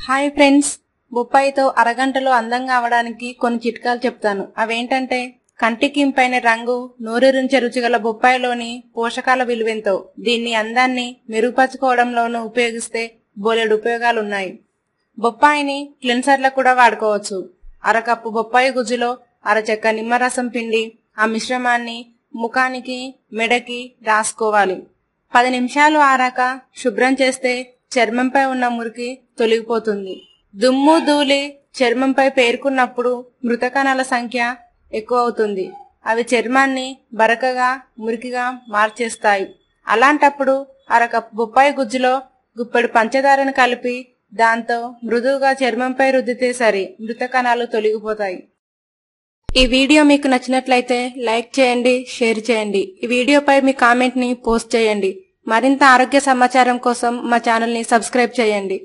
Hi friends, బొప్పాయితో అరగంటలో అందంగా అవడానికి కొన్ని చిట్కాలు చెప్తాను. అవేంటంటే కంటికి ఇంపైన రంగు, నోరూరించే రుచిగల బొప్పాయిలోని పోషకాల విలువెంతో. దీన్ని అందాన్ని మెరుగుపరచుకోవడంలోనూ ఉపయోగిస్తే బోలెడు ఉపయోగాలున్నాయి. బొప్పాయిని క్లెన్సర్లకు కూడా వాడుకోవచ్చు. అరకప్పు బొప్పాయి గుజ్జులో అరచెక్క నిమ్మరసం పిండి ఆ మిశ్రమాన్ని ముఖానికి, మెడకి రాసుకోవాలి. 10 నిమిషాలు ఆరాక శుభ్రం చేస్తే చర్మంపై ఉన్న మురికి తొలగిపోతుంది. దుమ్ము, ధూళి చర్మంపై పేరుకున్నప్పుడు మృత కణాల సంఖ్య ఎక్కువ అవుతుంది. అవి చర్మాన్ని బరకగా, మురికిగా మార్చేస్తాయి. అలాంటప్పుడు అరకప్పు బొప్పాయి గుజ్జులో గుప్పెడు పంచదారను కలిపి దాంతో మృదువుగా చర్మంపై రుద్దితే సరి, మృత కణాలు తొలగిపోతాయి. ఈ వీడియో మీకు నచ్చినట్లయితే లైక్ చేయండి, షేర్ చేయండి. ఈ వీడియోపై మీ కామెంట్ ని పోస్ట్ చేయండి. మరింత ఆరోగ్య సమాచారం కోసం మా ఛానల్ ని సబ్స్క్రైబ్ చేయండి.